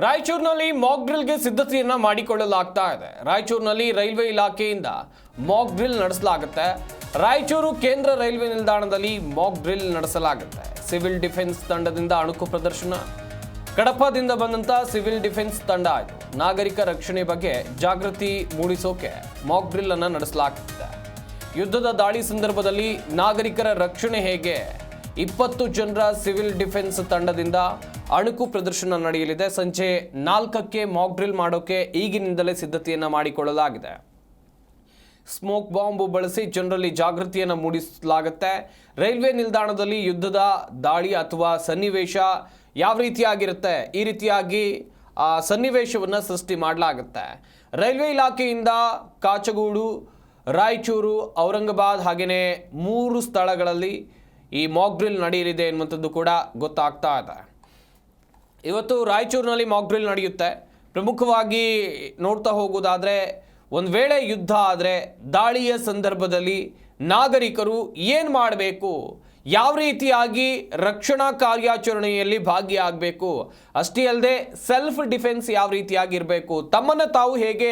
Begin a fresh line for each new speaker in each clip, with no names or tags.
ರಾಯಚೂರಿನಲ್ಲಿ ಮಾಕ್ ಡ್ರಿಲ್ಗೆ ಸಿದ್ಧತೆಯನ್ನ ಮಾಡಿಕೊಳ್ಳಲಾಗ್ತಾ ಇದೆ. ರಾಯಚೂರಿನಲ್ಲಿ ರೈಲ್ವೆ ಇಲಾಖೆಯಿಂದ ಮಾಕ್ ಡ್ರಿಲ್ ನಡೆಸಲಾಗುತ್ತೆ. ರಾಯಚೂರು ಕೇಂದ್ರ ರೈಲ್ವೆ ನಿಲ್ದಾಣದಲ್ಲಿ ಮಾಕ್ ಡ್ರಿಲ್ ನಡೆಸಲಾಗುತ್ತೆ. ಸಿವಿಲ್ ಡಿಫೆನ್ಸ್ ತಂಡದಿಂದ ಅಣುಕು ಪ್ರದರ್ಶನ. ಕಡಪದಿಂದ ಬಂದಂತ ಸಿವಿಲ್ ಡಿಫೆನ್ಸ್ ತಂಡ ಇದು. ನಾಗರಿಕ ರಕ್ಷಣೆ ಬಗ್ಗೆ ಜಾಗೃತಿ ಮೂಡಿಸೋಕೆ ಮಾಕ್ ಡ್ರಿಲ್ ಅನ್ನ ನಡೆಸಲಾಗುತ್ತೆ. ಯುದ್ಧದ ದಾಳಿ ಸಂದರ್ಭದಲ್ಲಿ ನಾಗರಿಕರ ರಕ್ಷಣೆ ಹೇಗೆ? 20 ಜನರ ಸಿವಿಲ್ ಡಿಫೆನ್ಸ್ ತಂಡದಿಂದ ಅಣುಕು ಪ್ರದರ್ಶನ ನಡೆಯಲಿದೆ. ಸಂಜೆ 4ಕ್ಕೆ ಮಾಕ್ ಡ್ರಿಲ್ ಮಾಡೋಕೆ ಈಗಿನಿಂದಲೇ ಸಿದ್ಧತೆಯನ್ನು ಮಾಡಿಕೊಳ್ಳಲಾಗಿದೆ. ಸ್ಮೋಕ್ ಬಾಂಬ್ ಬಳಸಿ ಜನರಲ್ಲಿ ಜಾಗೃತಿಯನ್ನು ಮೂಡಿಸಲಾಗುತ್ತೆ. ರೈಲ್ವೆ ನಿಲ್ದಾಣದಲ್ಲಿ ಯುದ್ಧದ ದಾಳಿ ಅಥವಾ ಸನ್ನಿವೇಶ ಯಾವ ರೀತಿಯಾಗಿರುತ್ತೆ, ಈ ರೀತಿಯಾಗಿ ಸನ್ನಿವೇಶವನ್ನು ಸೃಷ್ಟಿ ಮಾಡಲಾಗುತ್ತೆ. ರೈಲ್ವೆ ಇಲಾಖೆಯಿಂದ ಕಾಚಗೋಡು, ರಾಯಚೂರು, ಔರಂಗಾಬಾದ್ ಹಾಗೆಯೇ 3 ಸ್ಥಳಗಳಲ್ಲಿ ಈ ಮಾಕ್ ಡ್ರಿಲ್ ನಡೆಯಲಿದೆ ಎನ್ನುವಂಥದ್ದು ಕೂಡ ಗೊತ್ತಾಗ್ತಾ ಇದೆ. ಇವತ್ತು ರಾಯಚೂರಿನಲ್ಲಿ ಮಾಕ್ ಡ್ರಿಲ್ ನಡೆಯುತ್ತೆ. ಪ್ರಮುಖವಾಗಿ ನೋಡ್ತಾ ಹೋಗೋದಾದರೆ, ಒಂದು ವೇಳೆ ಯುದ್ಧ ಆದರೆ ದಾಳಿಯ ಸಂದರ್ಭದಲ್ಲಿ ನಾಗರಿಕರು ಏನು ಮಾಡಬೇಕು, ಯಾವ ರೀತಿಯಾಗಿ ರಕ್ಷಣಾ ಕಾರ್ಯಾಚರಣೆಯಲ್ಲಿ ಭಾಗಿಯಾಗಬೇಕು, ಅಷ್ಟೇ ಅಲ್ಲದೆ ಸೆಲ್ಫ್ ಡಿಫೆನ್ಸ್ ಯಾವ ರೀತಿಯಾಗಿರಬೇಕು, ತಮ್ಮನ್ನು ತಾವು ಹೇಗೆ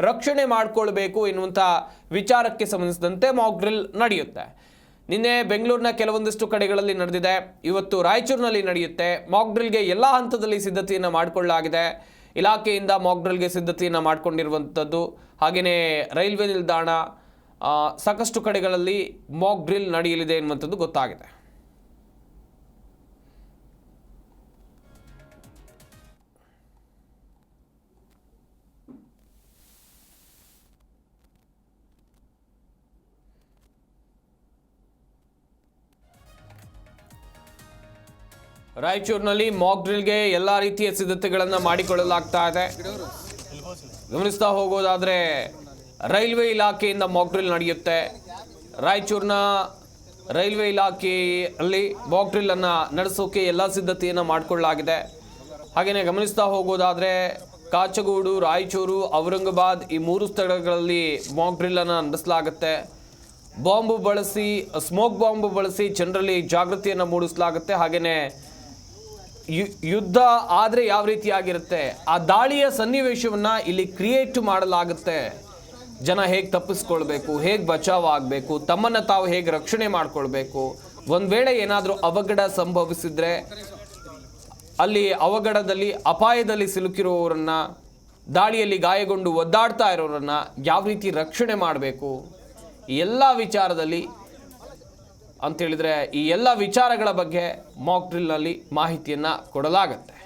ರಕ್ಷಣೆ ಮಾಡಿಕೊಳ್ಬೇಕು ಎನ್ನುವಂಥ ವಿಚಾರಕ್ಕೆ ಸಂಬಂಧಿಸಿದಂತೆ ಮಾಕ್ ಡ್ರಿಲ್ ನಡೆಯುತ್ತೆ. ನಿನ್ನೆ ಬೆಂಗಳೂರಿನ ಕೆಲವೊಂದಿಷ್ಟು ಕಡೆಗಳಲ್ಲಿ ನಡೆದಿದೆ. ಇವತ್ತು ರಾಯಚೂರಿನಲ್ಲಿ ನಡೆಯುತ್ತೆ. ಮಾಕ್ ಡ್ರಿಲ್ಗೆ ಎಲ್ಲ ಹಂತದಲ್ಲಿ ಸಿದ್ಧತೆಯನ್ನು ಮಾಡಿಕೊಳ್ಳಲಾಗಿದೆ. ಇಲಾಖೆಯಿಂದ ಮಾಕ್ ಡ್ರಿಲ್ಗೆ ಸಿದ್ಧತೆಯನ್ನು ಮಾಡಿಕೊಂಡಿರುವಂಥದ್ದು. ಹಾಗೆಯೇ ರೈಲ್ವೆ ನಿಲ್ದಾಣ ಸಾಕಷ್ಟು ಕಡೆಗಳಲ್ಲಿ ಮಾಕ್ ಡ್ರಿಲ್ ನಡೆಯಲಿದೆ ಎನ್ನುವಂಥದ್ದು ಗೊತ್ತಾಗಿದೆ. ರಾಯಚೂರಿನಲ್ಲಿ ಮಾಕ್ ಡ್ರಿಲ್ಗೆ ಎಲ್ಲ ರೀತಿಯ ಸಿದ್ಧತೆಗಳನ್ನು ಮಾಡಿಕೊಳ್ಳಲಾಗ್ತಾ ಇದೆ. ಗಮನಿಸ್ತಾ ಹೋಗೋದಾದರೆ ರೈಲ್ವೆ ಇಲಾಖೆಯಿಂದ ಮಾಕ್ ಡ್ರಿಲ್ ನಡೆಯುತ್ತೆ. ರಾಯಚೂರಿನ ರೈಲ್ವೆ ಇಲಾಖೆಯಲ್ಲಿ ಮಾಕ್ ಡ್ರಿಲ್ ಅನ್ನು ನಡೆಸೋಕೆ ಎಲ್ಲ ಸಿದ್ಧತೆಯನ್ನು ಮಾಡಿಕೊಳ್ಳಲಾಗಿದೆ. ಹಾಗೆಯೇ ಗಮನಿಸ್ತಾ ಹೋಗೋದಾದರೆ ಕಾಚಗೋಡು, ರಾಯಚೂರು, ಔರಂಗಾಬಾದ್ ಈ 3 ಸ್ಥಳಗಳಲ್ಲಿ ಮಾಕ್ ಡ್ರಿಲ್ ಅನ್ನು ನಡೆಸಲಾಗುತ್ತೆ. ಬಾಂಬ್ ಬಳಸಿ, ಸ್ಮೋಕ್ ಬಾಂಬ್ ಬಳಸಿ ಜನರಲ್ಲಿ ಜಾಗೃತಿಯನ್ನು ಮೂಡಿಸಲಾಗುತ್ತೆ. ಹಾಗೆಯೇ ಯುದ್ಧ ಆದರೆ ಯಾವ ರೀತಿಯಾಗಿರುತ್ತೆ, ಆ ದಾಳಿಯ ಸನ್ನಿವೇಶವನ್ನು ಇಲ್ಲಿ ಕ್ರಿಯೇಟ್ ಮಾಡಲಾಗುತ್ತೆ. ಜನ ಹೇಗೆ ತಪ್ಪಿಸ್ಕೊಳ್ಬೇಕು, ಹೇಗೆ ಬಚಾವ್ ಆಗಬೇಕು, ತಮ್ಮನ್ನು ತಾವು ಹೇಗೆ ರಕ್ಷಣೆ ಮಾಡಿಕೊಳ್ಬೇಕು, ಒಂದು ವೇಳೆ ಏನಾದರೂ ಅವಘಡ ಸಂಭವಿಸಿದರೆ ಅಲ್ಲಿ ಅವಘಡದಲ್ಲಿ ಅಪಾಯದಲ್ಲಿ ಸಿಲುಕಿರುವವರನ್ನು, ದಾಳಿಯಲ್ಲಿ ಗಾಯಗೊಂಡು ಒದ್ದಾಡ್ತಾ ಇರೋರನ್ನು ಯಾವ ರೀತಿ ರಕ್ಷಣೆ ಮಾಡಬೇಕು, ಈ ಎಲ್ಲ ವಿಚಾರದಲ್ಲಿ ಅಂತೇಳಿದರೆ ಈ ಎಲ್ಲ ವಿಚಾರಗಳ ಬಗ್ಗೆ ಮಾಕ್ ಡ್ರಿಲ್ನಲ್ಲಿ ಮಾಹಿತಿಯನ್ನು ಕೊಡಲಾಗುತ್ತೆ.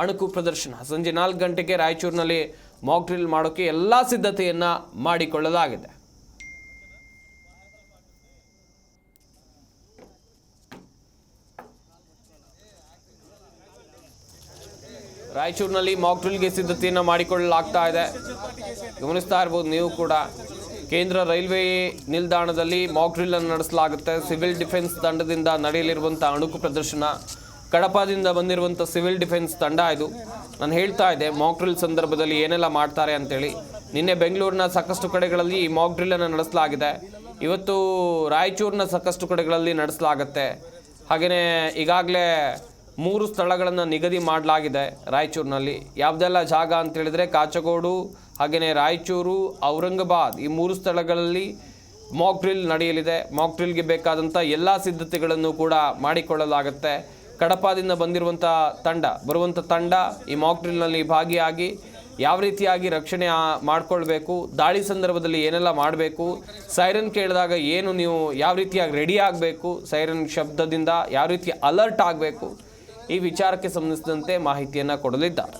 ಅಣುಕು ಪ್ರದರ್ಶನ ಸಂಜೆ 4 ಗಂಟೆಗೆ ರಾಯಚೂರಿನಲ್ಲಿ ಮಾಕ್ ಡ್ರಿಲ್ ಮಾಡೋಕ್ಕೆ ಎಲ್ಲ ಸಿದ್ಧತೆಯನ್ನು ಮಾಡಿಕೊಳ್ಳಲಾಗಿದೆ. ರಾಯಚೂರಿನಲ್ಲಿ ಮಾಕ್ ಡ್ರಿಲ್ಗೆ ಸಿದ್ಧತೆಯನ್ನು ಮಾಡಿಕೊಳ್ಳಲಾಗ್ತಾ ಇದೆ. ಗಮನಿಸ್ತಾ ಇರ್ಬೋದು ನೀವು ಕೂಡ. ಕೇಂದ್ರ ರೈಲ್ವೆ ನಿಲ್ದಾಣದಲ್ಲಿ ಮಾಕ್ ಡ್ರಿಲ್ ಅನ್ನು ನಡೆಸಲಾಗುತ್ತೆ. ಸಿವಿಲ್ ಡಿಫೆನ್ಸ್ ತಂಡದಿಂದ ನಡೆಯಲಿರುವಂಥ ಅಣುಕು ಪ್ರದರ್ಶನ. ಕಡಪದಿಂದ ಬಂದಿರುವಂಥ ಸಿವಿಲ್ ಡಿಫೆನ್ಸ್ ತಂಡ ಇದು. ನಾನು ಹೇಳ್ತಾ ಇದ್ದೆ ಮಾಕ್ ಡ್ರಿಲ್ ಸಂದರ್ಭದಲ್ಲಿ ಏನೆಲ್ಲ ಮಾಡ್ತಾರೆ ಅಂತೇಳಿ. ನಿನ್ನೆ ಬೆಂಗಳೂರಿನ ಸಾಕಷ್ಟು ಕಡೆಗಳಲ್ಲಿ ಈ ಮಾಕ್ ಡ್ರಿಲ್ ಅನ್ನು ನಡೆಸಲಾಗಿದೆ. ಇವತ್ತು ರಾಯಚೂರಿನ ಸಾಕಷ್ಟು ಕಡೆಗಳಲ್ಲಿ ನಡೆಸಲಾಗುತ್ತೆ. ಹಾಗೆಯೇ ಈಗಾಗಲೇ 3 ಸ್ಥಳಗಳನ್ನು ನಿಗದಿ ಮಾಡಲಾಗಿದೆ ರಾಯಚೂರಿನಲ್ಲಿ. ಯಾವುದೆಲ್ಲ ಜಾಗ ಅಂತೇಳಿದರೆ ಕಾಚಗೋಡು, ಹಾಗೆಯೇ ರಾಯಚೂರು, ಔರಂಗಾಬಾದ್ ಈ 3 ಸ್ಥಳಗಳಲ್ಲಿ ಮಾಕ್ ಡ್ರಿಲ್ ನಡೆಯಲಿದೆ. ಮಾಕ್ ಡ್ರಿಲ್ಗೆ ಬೇಕಾದಂಥ ಎಲ್ಲ ಸಿದ್ಧತೆಗಳನ್ನು ಕೂಡ ಮಾಡಿಕೊಳ್ಳಲಾಗುತ್ತೆ. ಕಡಪದಿಂದ ಬರುವಂಥ ತಂಡ ಈ ಮಾಕ್ ಡ್ರಿಲ್ನಲ್ಲಿ ಭಾಗಿಯಾಗಿ ಯಾವ ರೀತಿಯಾಗಿ ರಕ್ಷಣೆ ಮಾಡಿಕೊಳ್ಬೇಕು, ದಾಳಿ ಸಂದರ್ಭದಲ್ಲಿ ಏನೆಲ್ಲ ಮಾಡಬೇಕು, ಸೈರನ್ ಕೇಳಿದಾಗ ಏನು ನೀವು ಯಾವ ರೀತಿಯಾಗಿ ರೆಡಿ ಆಗಬೇಕು, ಸೈರನ್ ಶಬ್ದದಿಂದ ಯಾವ ರೀತಿ ಅಲರ್ಟ್ ಆಗಬೇಕು, ಈ ವಿಚಾರಕ್ಕೆ ಸಂಬಂಧಿಸಿದಂತೆ ಮಾಹಿತಿಯನ್ನು ಕೊಡಲಿದ್ದಾರೆ.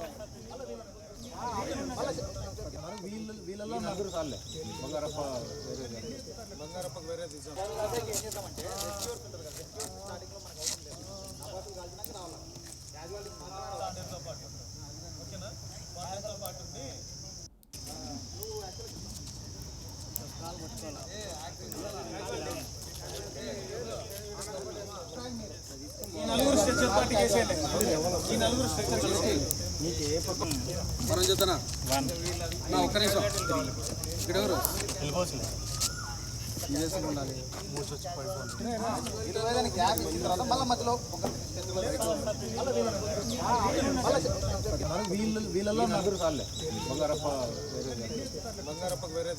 సీరియస్గా ఉండాలి. వీళ్ళలో నలుగురు సార్లే బంగారప్ప వేరే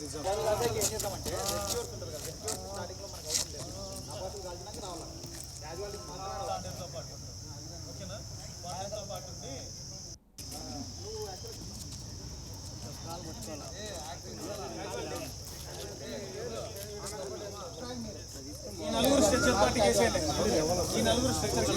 ఈ నలుగురు స్ట్రక్చర్ పార్టీ చేసేయండి. ఈ నలుగురు స్ట్రక్చర్